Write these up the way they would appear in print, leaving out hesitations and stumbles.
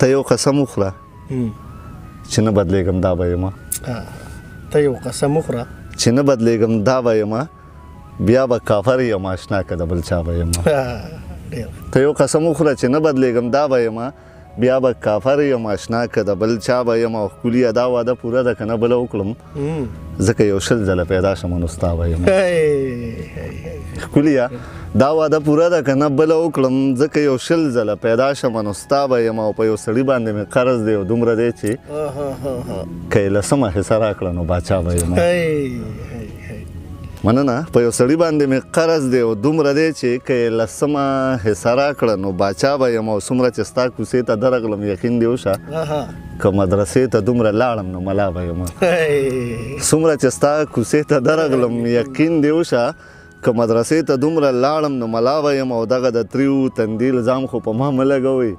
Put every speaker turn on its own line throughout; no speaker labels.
ته یو قسم وخوره چې نه بدلېږم دا به یم.
ته یو قسم وخوره
چې نه بدلېږم دا به یم، بیا به کافر یم اشنا که د بل چا به یم. ته یو قسم وخوره چې نه بدلېږم دا به یم، بیا به کافر یم اشنا که د بل چا به یم. او ښکليه دا واده پوره ده که نه بله وکړم، ځکه یو شل ځله پیدا شم نو ستا به یم. ښکليه دا واده پوره ده که نه بله وکړم، ځکه یو شل ځله پیدا شم نو ستا به یم. او په یو سړي باندې مې قرض دی او دومره دی چې که یې لسمه حصه راکړه نو باچا به یم. مننه. په یو سړي باندې مې قرض دی او دومره دی چې که یې لسمه حصه راکړه نو باچا به یم. او څومره چې ستا کوڅې ته درغلم یقین دې وشه، که مدرسې ته دومره لاړم نو ملا به یم. څومره چې ستا کوڅې ته درغلم یقین دې وشه، که مدرسې ته دومره لاړم نو ملا به یم. او دغه د تریو تندي الزام خو په ما مه لګوئ،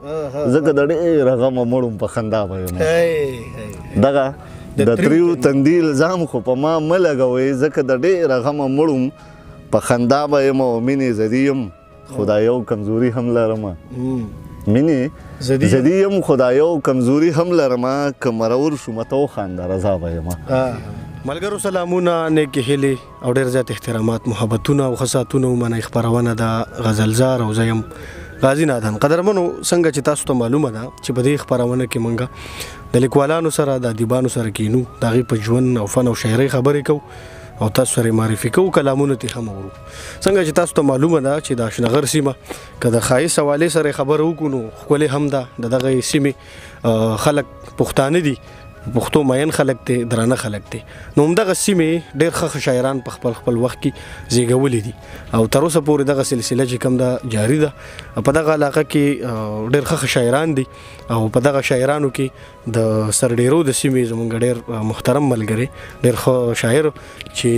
ځکه د ډېره غمه مړم په خندا به یم. دغه د تریو تندي الزام خو په ما مه لګوئ، ځکه د ډېره غمه مړم په خندا به یم. او مینې زدي یم خو دا یو کمزوري هم لرمه. مینې زدي یم خو دا یو کمزوري هم لرمه، که مرور شومه ته وخانده رضا به یمه.
ملګرو سلامونه، نیکې هیلې او ډېر زیات احترامات، محبتونه او خصاتونه ومنئ. خپرونه ده غزلزار او زه یم غازي نادان. قدرمنو، څنګه چې تاسو ته معلومه ده چې په دې خپرونه کې موږ د لیکوالانو سره د ادیبانو سره کینو، د هغوی په ژوند او فن او شاعرۍ خبرې کوو او تاسو سره معرفي کوو، کلامونو ته هم اورو. څنګه چې تاسو ته معلومه ده چې د اشنغر سیمه که د ښایست حوالې سره خبره وکړو نو ښکلې هم ده. د دغه سیمې خلک پښتانه دي، پښتو مین خلک دی، درانه خلک دی. نو همدغه سیمې ډېر ښه شاعران په خپل خپل وخت کې زیږولي دي او تر اوسه پورې دغه سلسله چې کوم ده جاري ده. په دغه علاقه کې ډېر ښه شاعران دي او په دغه شاعرانو کې د سرډیرو د سیمې زموږ ډېر محترم ملګری، ډېر ښه شاعر چې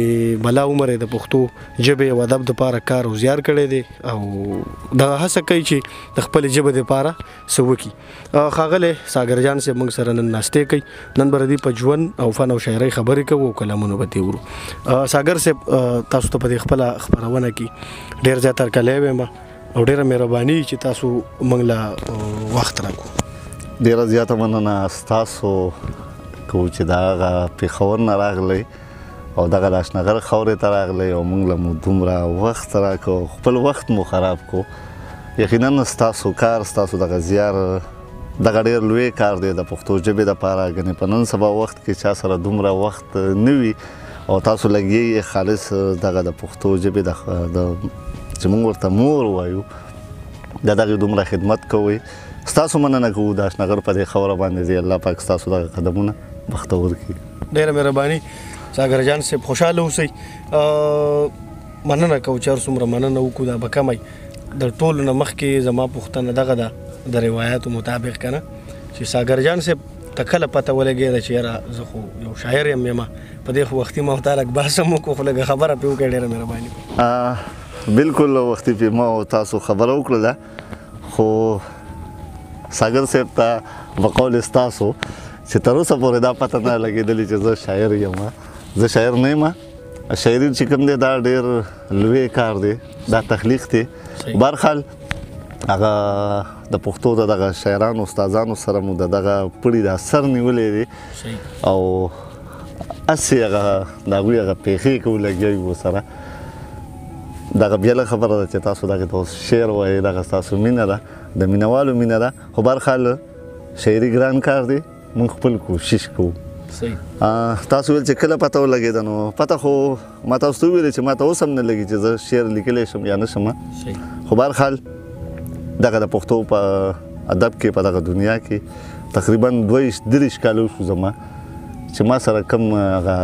بلا عمر یې د پښتو ژبې او ادب دپاره کار او زیار کړی دی او دغه هڅه کوي چې د خپلې ژبې دپاره څه وکړي. ښاغلی ساګر جان صاحب موږ سره نن ناستې کوي. نن به د دې په ژوند او فن او شاعرۍ خبرې کوو او کلامونه به دې ورو. ساګر صاحب، تاسو ته په دې خپله خپرونه کې ډېر زیات هرکلی وایم او ډېره مهرباني چې تاسو موږ له وخت راکړو.
ډېره زیاته مننه ستاسو کوو چې د هغه پېښور نه راغلی او دغه د اشنغر خاورې ته راغلی او موږ له مو دومره وخت راکړو، خپل وخت مو خراب کړو. یقینا ستاسو کار، ستاسو دغه زیار دغه ډېر لوی کار دی د پښتو ژبې دپاره. ګنې په نن سبا وخت کې چا سره دومره وخت نه وي او تاسو لګیږئ خالص دغه د پښتو ژبې چې موږ ورته مور وایو د دغې دومره خدمت کوئ. ستاسو مننه کوو د اشنغر په دې خاوره باندې دی. الله پاک ستاسو دغه قدمونه بختور کړي.
ډېره مهرباني ساګر جان صاحب، خوشحاله اوسئ. مننه کوو چې هر څومره مننه وکړو دا به کمی. د ټولو نه مخکې زما پوښتنه دغه ده د روایاتو مطابق که نه، چې ساګر جان صاحب ته کله پته ولګېده چې یاره زه خو یو شاعر یم یمه، په دې خو وختي ما ورته لږ بحث هم وکړو، خو لږه خبره پرې وکړئ. ډېره مهرباني.
بلکل وختي پرې ما او تاسو خبره وکړله، خو ساګر صاحب ته په قول ستاسو چې تر اوسه پورې دا پته نه لګېدلې چې زه شاعر یم. زه شاعر نه یم. شاعري چې کوم دی دا ډېر لوی کار دی، دا تخلیق دی. برحال هغه د پښتو د دغه شاعرانو استادانو سره مو د دغه پړي د اثر نیولی دی او هسې هغه د هغوی هغه پېښې کوو لګیا یو ورسره. دغه بېله خبره ده چې تاسو دغې ته اوس شعر وایئ، دغه ستاسو مینه ده، د مینهوالو مینه ده. خو برحال شاعري ګران کار دی، موږ خپل کوشش کوو. تاسو ویل چې کله پته ولګېده، نو پته خو ما تاسو ته وویلې چې ما ته اوس هم نه لګي چې زه شعر لیکلی شم یا نه شم. خو برحال دغه د پښتو په ادب کې په دغه دنیا کې تقریبا 22-23 کاله وشو زما چې ما سره کوم هغه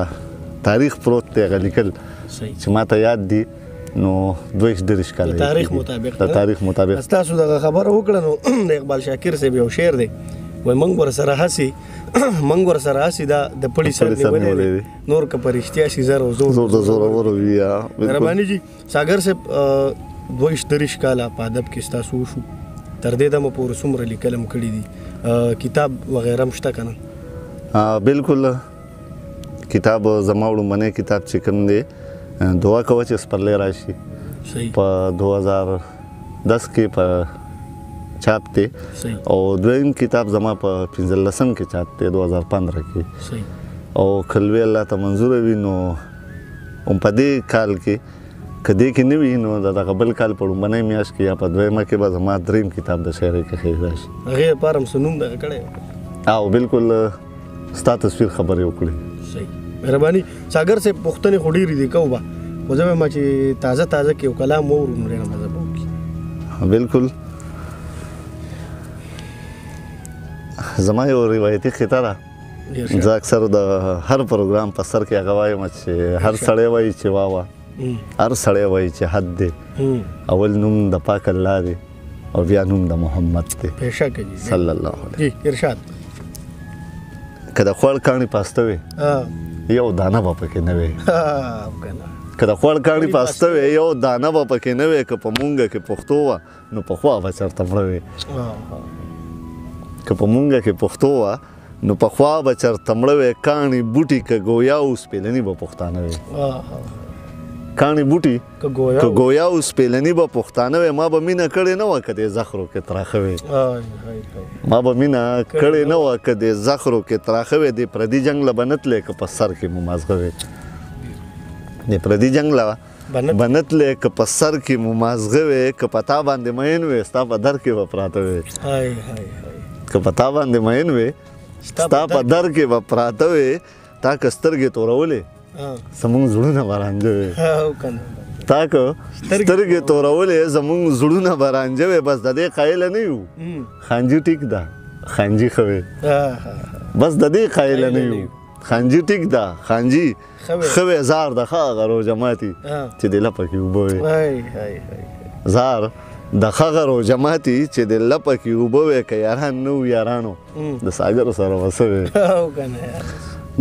تاریخ پروت دی، هغه لیکل چې ما ته یاد دي. نو 22-23 کاله
د تاریخ مطابق
د تاریخ مطابق
تاسو دغه خبره وکړه. نو د اقبال شاکر صاحب یو شعر دی، وایي موږ ورسره هسې دا د پړي سر نیولی دی، نور که په رښتیا شي زر او زور
د زورورو وي.
مهرباني جي. ساګر صاحب 22-23 کاله په ادب کې ستاسو وشو، تر دې دمه پورې څومره لیکل هم کړي دي، کتاب وغیره هم شته که نه؟
بلکل کتاب زما وړومبنی کتاب چې کوم دی دعا کوه چې سپرلی راشي په 2010 کې په چاپ دی
صحیح
او دویم کتاب زما په 15 کې چاپ دی 2015 کې
صحیح
او کلوی الله ته منظور وي نو په دې کال کې کدی کې نه وي نو دا قبل کال په لومړنۍ میاشت کې یا په دویمه کې به زما دریم کتاب د شاعرۍ کې خیر راشي
هغې لپاره هم څه نوم دغه کړی
او بالکل ستا تصویر خبرې وکړي
صحیح مهرباني ساګر صاحب پوښتنې خو ډېرې دي کوو به خو زه وایم چې تازه تازه کې یو کلام واورو نو ډېره مزه به وکړي
بالکل زما یو روایتي خطه ده زه اکثر د هر پروګرام په سر کې هغه وایم چې هر سړی وایي چې واوا هر سړی وایي چې حد دی اول نوم د پاک الله دی او بیا نوم د محمد دی
بېشکه جي
صلی الله علیه
جی ارشاد
که د خوړ کاڼي پاسته وي یو دانه به پکې نه وي که د خوړ کاڼي پاسته وي یو دانه به پکې نه وي که په مونږه کې پښتو وه نو پخوا به چېرته مړه وي که په مونږه کې پښتو وه نو پخوا به چېرته مړه وي کاڼي بوټي که ګویا اوس پیلني به پښتانه وي کاڼي بوټي که ګویا اوس پیلني به پښتانه وي ما به مینه کړې نه وه که د زخرو کې تراخه وي ما به مینه کړې نه وه که د زخرو کې تراخه وي د پردي جنګ له به نه تلې که په سر کې مو مازغه وي د پردي جنګ له به نه تلې که په سر کې مو مازغه وي که په تا باندې مین وي ستا په در کې به پراته وي که په تا باندې مین وي ستا په در کې به پراته وي تا که سترګې تورولې زمونږ زړونه به رانجه وي تا که سترګې تورولې زمونږ زړونه به رانجه وي بس د دې قایله نه یو خانجي ټیک ده خانجي ښه وي بس د دې قایله نه یو خانجي ټیک ده خانجي ښه وي زار د ښه هغه روژه ماتي چې د لپه کې اوبه وي زار د ښه روژه ماتي چې د لپه کې اوبه وي که یاران نه وو یارانو د ساګر سره به څه وي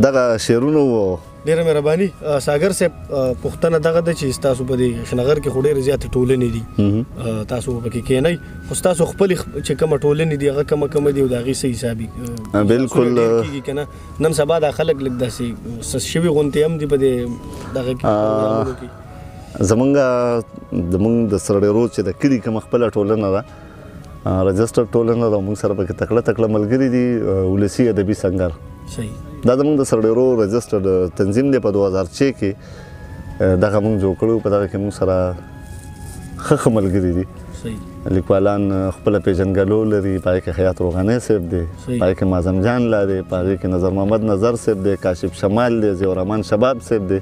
دغه شعرونه وو
ډېره مهرباني ساګر صاحب پوښتنه دغه ده چې ستاسو په دې شنغر کې خو ډېرې زیاتې ټولنې دي تاسو پکې کښېنئ خو ستاسو خپلې چې کومه ټولنې دي هغه کومه دي او د هغې څه حسابي
بالکل
کېږي که نه نن سبا دا خلک لږ داسې سس شوي غوندې هم دي په دې دغه کې
زمونږ د سرډېرو چې د کلي کومه خپله ټولنه ده رجسټر ټولنه ده موږ سره پکې تکړه تکړه ملګري دي ولسي ادبي سنګر
صحیح
دا زموږ د سرډېرو رجسټر تنظیم دی په 2006 کې دغه موږ جوړ کړو په دغه کې موږ سره ښه ملګري دي لیکوالان خپله پیژنګلو لري په هغې کې خیاط روغانۍ صاحب دی په هغې کې معظم جان لا دی په هغې کې نظر محمد نظر صاحب دی کاشف شمال دی ضیاء الرحمن شباب صاحب دی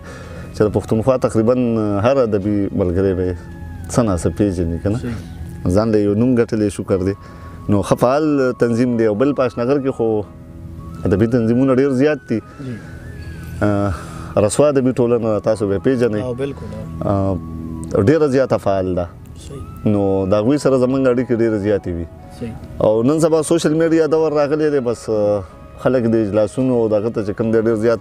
چې د پښتونخوا تقریبا هر ادبي ملګری به یې څه ناڅه پیژني که نه ځان له یو نوم ګټلی شکر دی نو ښه فعال تنظیم دی او بل په اشنغر کې خو ادبي تنظیمونه ډېر زیات دي رسوا ادبي ټولنه تاسو به پیژنئ ډېره زیاته فعال ده نو د هغوی سره زموږ اړیکې ډېرې زیاتې وي او نن سبا سوشل میډیا دور راغلی دی بس خلک د اجلاسونو او دغه ته چې کوم دی ډېر زیات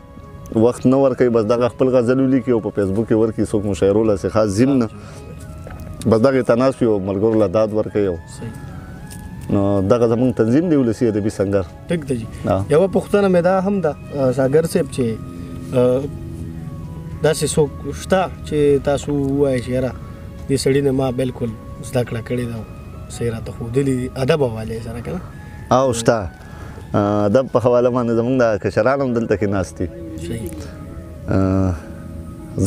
وخت نه ورکوي بس دغه خپل غزل ولیکي او په فیسبوک کې ورکړي څوک مشاعرو لاسې خاص زیم نه بس دغې ته ناست وي او ملګرو له داد ورکوي نو دغه زموږ تنظیم دی ولسي ادبي سنګر
ټیک ده جي یوه پوښتنه مې دا هم ده ساګر صاحب چې داسې څوک شته چې تاسو ووایئ چې یاره دې سړي نه ما بالکل زده کړه کړې ده څه یې راته ښودلي دي ادب حوالې سره که نه
او شته ادب په حواله باندې زموږ د کشران هم دلته کې ناست دي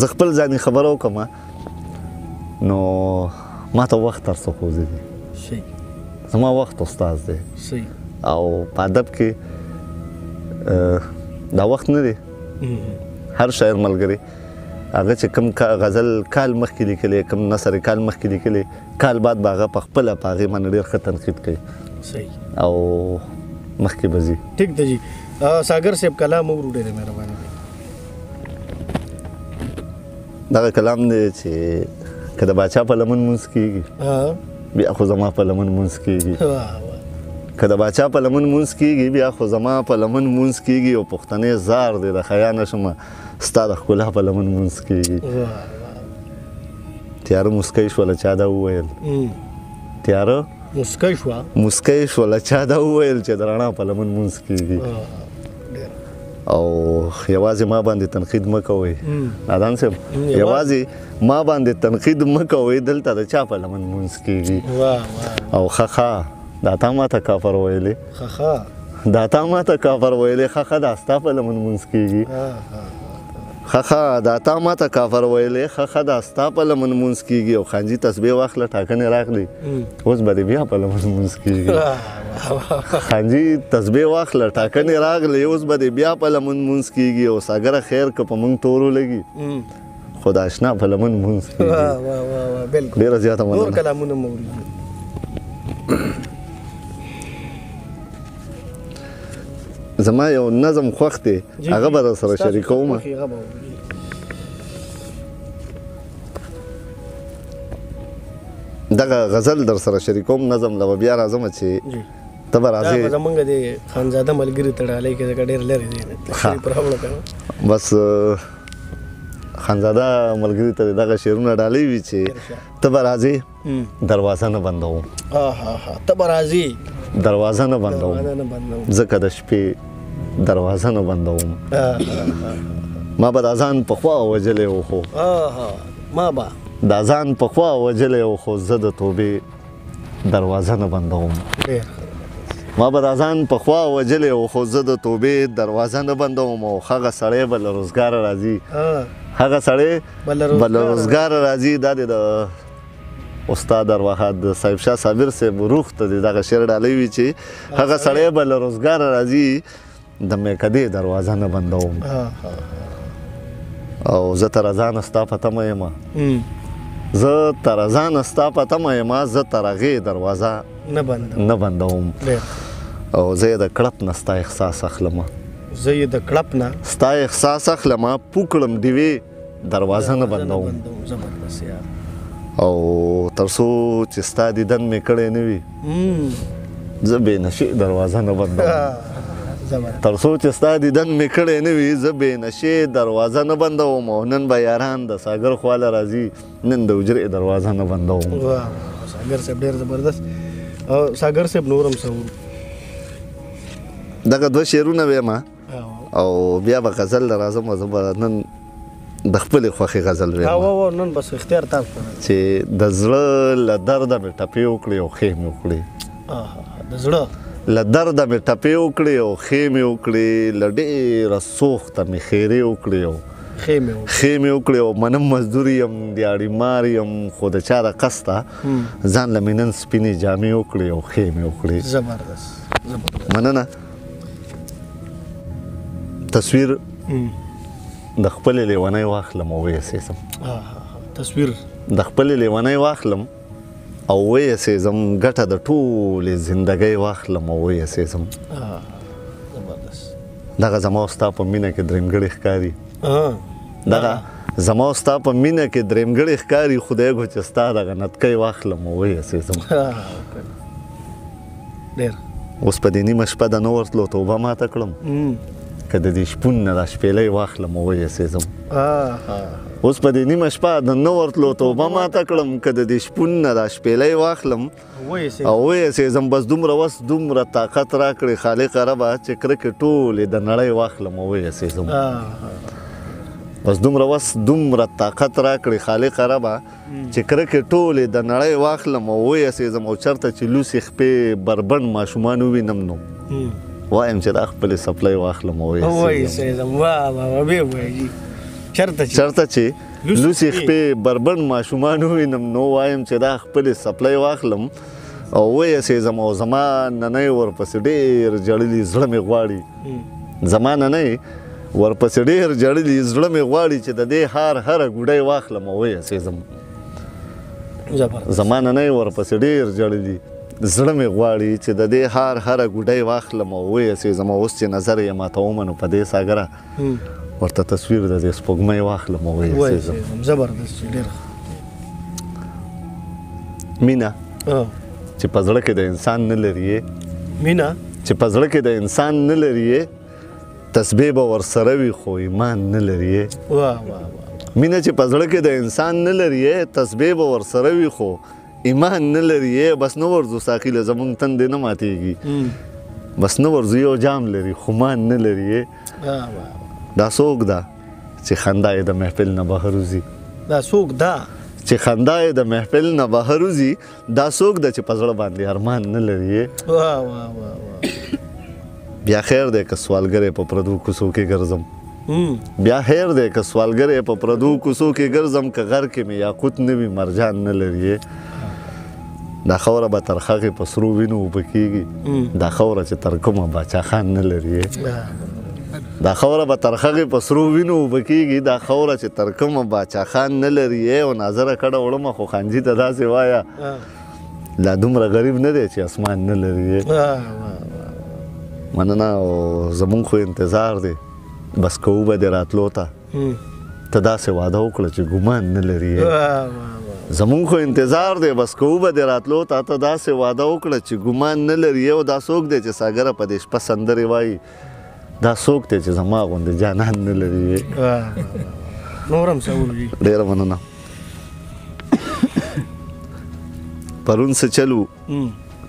زه خپل ځاني خبره وکړم نو ما ته وخت هر څه ښودلی دي زما وخت استاد دی او په ادب کې دا وخت نه دی هر شاعر ملګری هغه چې کوم غزل کال مخکې لیکلی کوم نثر کال مخکې لیکلی کال بعد به هغه په خپله په هغې باندې ډېر ښه تنقید کوي او مخکې به ځي
ټیک ده جي ساګر صاحب کلام وورو ډېره مهرباني
دغه کلام دی چې که د باچا په لمن مونځ کېږي بیا خو زما په لمن مونځ کېږي که د باچا په لمن مونځ کېږي بیا خو زما په لمن مونځ کېږي او پښتنې زار دی د خیا نه شمه ستا د ښکلا په لمن مونځ کېږي تیاره موسکی شوله چا دا وویل تیاره موسکی شوله چا دا وویل چې د رڼا په لمن مونځ کېږي او یوازې ما باندې تنقید مه کوئ نادان صاحب یوازې ما باندې تنقید مه کوئ دلته د چا په لمن مونځ کېږي او ښه دا تا ما ته کافر ویلې
خخا
دا تا ما ته کافر ویلې خخه دا ستا په لمن مونځ کېږي خخه دا تا ما ته کافر ویلې خخه دا ستا په لمن مونځ کېږي او خانجي تسبیح واخله ټاکنې راغلي اوس به دې بیا په لمن مونځ کېږي خانجي تسبیح واخله ټاکنې راغلي اوس به دې بیا په لمن مونځ کېږي او ساګره خیر که په مونږ تورو لګي خو د اشنا په لمن مونځ کېږي
بالکل
ډېره زیاته
نور
مننه
کلامونه مو اورېدل
زما یو نظم خوښ دی هغه به در سره شریکوم دغه غزل در سره شریکوم نظم له به بیا راځم چې ته به راځې
دا زمونږ د خانزاده ملګري ته ډالۍ کې ځکه ډېر لرې دی پرابله کوه
بس خانزاده ملګري ته دغه شعرونه ډالۍ وي چې ته به راځې دروازه نه بندوم
ته به راځې
دروازه نه بندوم ځکه د شپې دروازه نه بندوم ما به د اذان په خوا وجلی و خو
ما به
د اذان په خوا وجلی و خو زه د توبې دروازه نه بندوم ما به د اذان په خوا وجلی و خو زه د توبې دروازه نه بندوم او هغه سړی به له روزګاره راځي هغه سړی به له روزګاره راځي دا د استاد ارواحات صاحب شاه صابر صاحب روح ته دغه شعر ډالۍ وي چې هغه سړی به له روزګاره راځي د میکدې دروازه نه بندوم او زه تر اذانه ستا په تمه یم زه تر اذانه ستا په تمه یم زه تر هغې دروازه نه بندوم او زه یې د کړپ نه ستا احساس اخلم
زه یې د کړپ نه
ستا احساس اخلم پوکړم ډیوې دروازه نه بندوم او تر څو چې ستا دیدن مې کړی نه وي زه بې نشې دروازه نه بندوم تر څو چې ستا دیدن مې کړی نه وي زه بې نشې دروازه نه بندوم او نن به یاران د ساګر خواله راځي نن د حجرې دروازه نه بندوم
ساګر صاحب ډېر زبردست او ساګر صاحب نور هم څه
دغه دوه شعرونه ویمه او بیا به غزل له راځم زه به نن د خپلې خوښې غزل ویمه
نن بس اختیار تاسو
چې د زړه له درده مې ټپې وکړې او ښې مې وکړې
د زړه
له درده مې ټپې وکړې او ښې مې وکړې له ډېره سوخته مې خیرې وکړې او ښې مې وکړې او منم مزدور یم دیاړي مار یم خو د چا د قسته ځان له مې نن سپینې جامې وکړې او ښې مې وکړې
زبردست
مننه تصویر د خپلې لیونۍ واخلم او ویسېزم
تصویر
د خپلې لیونۍ واخلم او ویسېزم ګټه د ټولې زندګۍ واخلم او ویسېزم دغه زما او ستا په مینه کې درېمګړی ښکاري دغه زما او ستا په مینه کې درېمګړی ښکاري خدای کو چې ستا دغه نتکۍ واخلم او ویسېزم اوس په دې نیمه شپه د نه ورتلو توبه ماته کړم که د دې شپون نه دا شپېلۍ واخلم او ویسېزم اوس په دې نیمه شپه د نه ورتلو توبه ماته کړم که د دې شپون نه دا شپېلۍ واخلم او ویسېزم بس دومره وس دومره طاقت راکړې خالقه ربه چې کرکې ټولې د نړۍ واخلم او ویسېزم بس دومره وس دومره طاقت راکړې خالقه ربه چې کرکې ټولې د نړۍ واخلم او ویسېزم او چېرته چې لوسې خپې بربنډ ماشومان ووینم نو وایم چې دا خپلې سپلۍ واخلم او ویسېزم چېرته چې لوسې خپې بربنډ ماشومان ووینم نو وایم چې دا خپلې سپلۍ واخلم او ویسېزم او زما ننۍ ورپسې ډېر جړلي زړه مې غواړي زما ننۍ ورپسې ډېر جړلي زړه مې غواړي چې د دې هره ګوډۍ واخلم او ویسېزم زما ننۍ ورپسې ډېر جړلي زړه مې غواړي چې د دې هره ګوډۍ واخلم او ویسېزم اوس چې نظر یې ماتومه نو په دې ساګره ورته تصویر د دې سپوږمۍ واخلم او ویسېزم
زبردست ډېر
مینه چې په زړه کې د انسان نه لري
مینه
چې په زړه کې د انسان نه لري تسبیح به ورسره وي خو ایمان نه لري مینه چې په زړه کې د انسان نه لري تسبیح به ورسره وي خو ایمان نه لري بس نه ورځو ساقي له زمونږ تندې نه ماتېږي بس نه ورځو یو جام لري خو مان نه لري دا څوک ده چې خندا یې د محفل نه بهر وځي
دا څوک ده
چې خندا یې د محفل نه بهر وځي دا څوک ده چې په زړه باندې ارمان نه لري بیا خیر دی که سوالګر یې په پردو کوڅو کې ګرځم بیا خیر دی که سوالګر یې په پردو کوڅو کې ګرځم که غر کې مې یاقوت نه وي مرجان نه لري دا خاوره به تر هغې په سرو وینو اوبه کېږي دا خاوره چې تر کومه باچا خان نه لري دا خاوره به تر هغې په سرو وینو اوبه کېږي دا خاوره چې تر کومه باچا خان نه لري او ناظره کډه وړمه خو خانجي ته داسې وایه لا دومره غریب نه دی چې اسمان نه لري مننه او زمونږ خو انتظار دی بس کوو به دې راتلو ته ته داسې واده وکړه چې ګمان نه لري زمونږ خو انتظار دی بس کوو به دې راتلو ته ته داسې واده وکړه چې ګمان نه لري او دا څوک دی چې ساګره په دې شپه سندرې وایي دا څوک دی چې زما غوندې جانان نه لري
نور هم څه وایي
ډېره مننه پرون څه چلو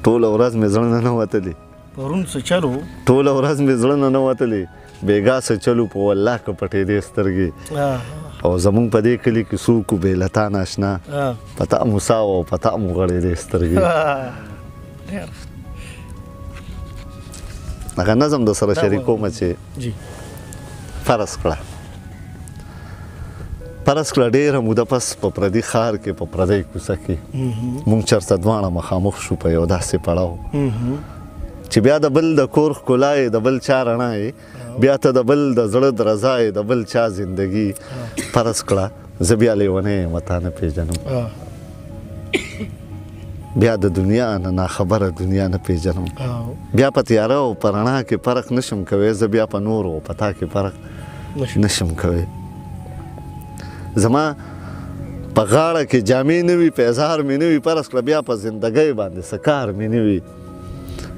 ټوله ورځ مې زړه نه وتلی
پرون څه چلو
ټوله ورځ مې زړه نه وتلی بېګا څه چلو په والله که پټېدې سترګې او زمونږ په دې کلي کې څوک و بې له تا ناشنا په تا مو سا وه او په تا مو غړېدې سترګې هغه نظم در سره شریکومه چې فرض کړه ډېره موده پس په پردي ښار کې په پردۍ کوڅه کې مونږ چېرته دواړه مخامخ شو په یو داسې پړاو چې بیا د بل د کور ښکلا یې د بل چا رڼا یې بیا ته د بل د زړه درزا یې د بل چا زندګي فرض کړه زه بیا لیونی یم تا نه پېژنم بیا د دنیا نه ناخبره دنیا نه پېژنم بیا په تیاره او په رڼا کې فرق نشم کوی زه بیا په نور او په تا کې فرق نشم کوی زما په غاړه کې جامې نه وي پیزار مې نه وي فرض کړه بیا په زندګۍ باندې څه کار مې نه وي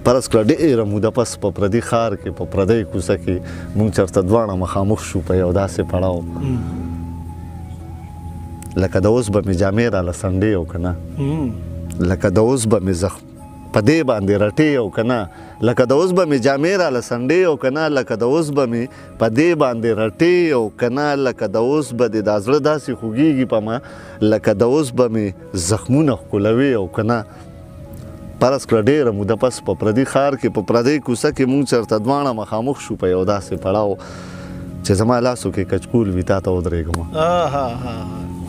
فرض کړه ډېره موده پس په پردي ښار کې په پردۍ کوڅه کې مونږ چېرته دواړه مخامخ شو په یو داسې پړاو لکه د اوس به مې جامې راله سنډې او که نه لکه د اوس به مې په دې باندې رټې او که نه لکه د اوس به مې جامې راله سنډې او که نه لکه د اوس به مې په دې باندې رټې او که نه لکه د اوس به دې دا زړه داسې خوږېږي په ما لکه د اوس به مې زخمونه ښکلوي او که نه فرض کړه ډېره موده پس په پردي ښار کې په پردۍ کوڅه کې مونږ چېرته دواړه مخامخ شو په یو داسې پړاو چې زما لاسو کې کچکول وي تا ته ودرېږم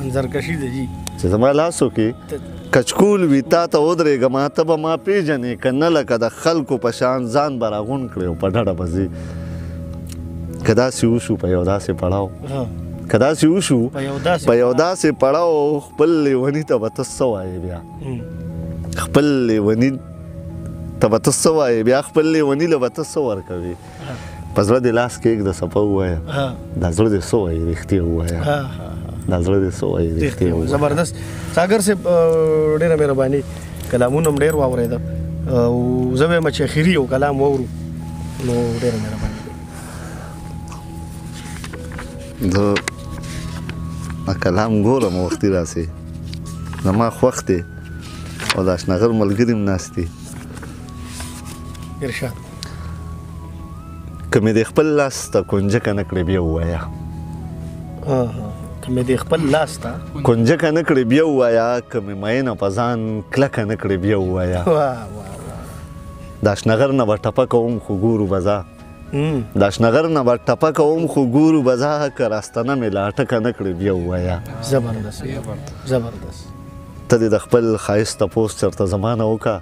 منظرکشي ده جي
چې زما لاسو کې کچکول وي تا ته ودرېږم ته به ما پېژنې که نه لکه د خلکو په شان ځان به راغونډ کړې او په ډډه به ځې که داسې وشو په یو داسې پړاو که داسې وشو په یو داسې پړاو خپل لیوني ته به ته څه وایې بیا خپل لیوني ته به ته څه وایې بیا خپل لیوني له به ته څه ورکوې په زړه دې لاس کېږده صفه ووایه دا زړه دې څه وایي رښتیا ووایه دا زړه دې څه وایي رښتیا ووایه
زبردست ساګر صاحب ډېره مهرباني کلامونه هم ډېر واورېده او زه به یم چې اخري یو کلام واورو نو ډېره مهرباني
زه کلام ګورم وختي راسې زما خوښ دی او د اشنغر ملګري هم ناست دي
ارشاد
که مې د خپل لاس ته کنجکه نه کړې بیا ووایه
که مې د خپل لاس ته
کنجکه نه کړې بیا ووایه که مې مینه په ځان کلکه نه کړې بیا ووایه د اشنغر نه به ټپه کوم خو ګورو به ځه د اشنغر نه به ټپه کوم خو ګورو به ځه که راستنه مې لا ټکه نه کړې بیا ووایه
زبردست
ته دې د خپل ښایست تپوس چېرته زما نه وکړه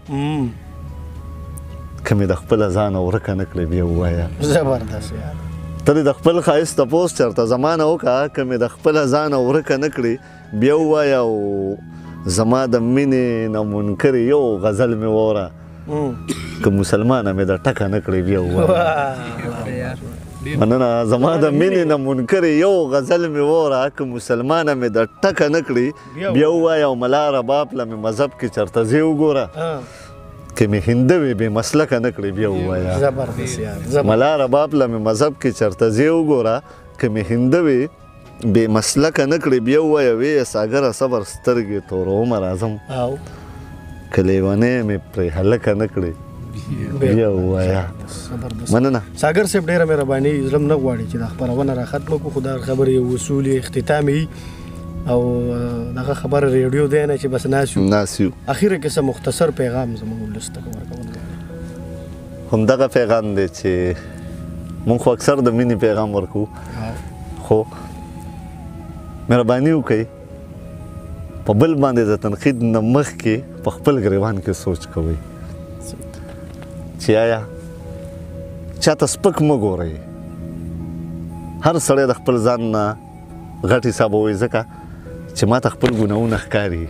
که مې د خپله ځانه ورکه نه کړې بیا ووایه
زبردست
ته دې د خپل ښایست تپوس چېرته زما نه وکړه که مې د خپله ځانه ورکه نه کړې بیا ووایه او زما د مینې نه منکرې یو غزل مې واوره که مسلمانه مې د ټکه نه کړې بیا ووایه مننه زما د مینې نه منکرې یو غزل مې واوره که مسلمانه مې د ټکه نه کړې بیا ووایه او ملا رباب له مې مذهب کې چېرته ځې وګوره که مې هنده وې بې مسلکه نه کړې بیا ووایه ملا رباب له مې مذهب کې چېرته ځې وګوره که مې هنده وې بې مسلکه نه کړې بیا ووایه ویې ساګره صبر سترګې تورومه راځم که لیونی مې پرې هلکه نه کړې بیا ووایه مننه
ساګر صاحب ډېره مهرباني زړه م نه غواړي چې دا خپرونه را ختمه کړو خو دا خبرې یو اصول اختتام وي او دغه خبر ریډیو دی نه چې بس
ناسیو
اخیره کې څه مختصر پیغام زموږ ولس ته ورکول
همدغه پیغام دی چې مونږ خو اکثر د مینې پیغام ورکو خو مهرباني وکړئ په بل باندې د تنقید نه مخکې په خپل ګریوان کې سوچ کوئ چې آیا چاته سپک مه ګورئ هر سړی د خپل ځان نه غټ حسابوي ځکه چې ما ته خپل ګناهونه ښکاري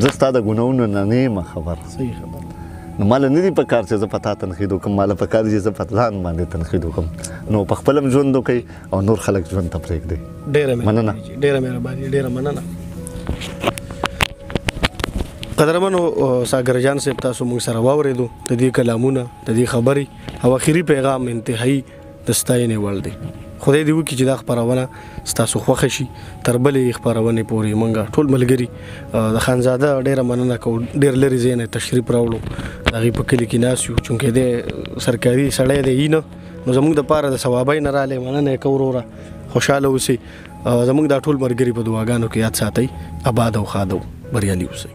زه ستا د ګناهونو نه نه یم خبر نو ماله نه دي په کار چې زه په تا تنقید وکړم ماله په کار چې زه په ځان باندې تنقید وکړم نو په خپل هم ژوند وکړئ او نور خلک ژوند ته پرېږدئ
ډېره مهرباني ډېره مننه قدرمنو ساګر جان صاحب تاسو موږ سره واورېدو د دې کلامونه د دې خبرې او اخري پیغام انتهایی د ستاینې وړ دی خدای دې وکړي چې دا خپرونه ستاسو خوښه شي تر بلې خپرونې پورې موږ ټول ملګري د خانزاده ډېره مننه کوو ډېر لرې ځای نه تشریف راوړو د هغې په کلي کې ناست یو چونکې دی سرکاري سړی دی نه نو زموږ دپاره د ثوابۍ نه رالی مننه یې کوو وروره خوشحاله اوسئ زموږ دا ټول ملګري په دعاګانو کې یاد ساتئ آباد او ښاد او بریالي اوسئ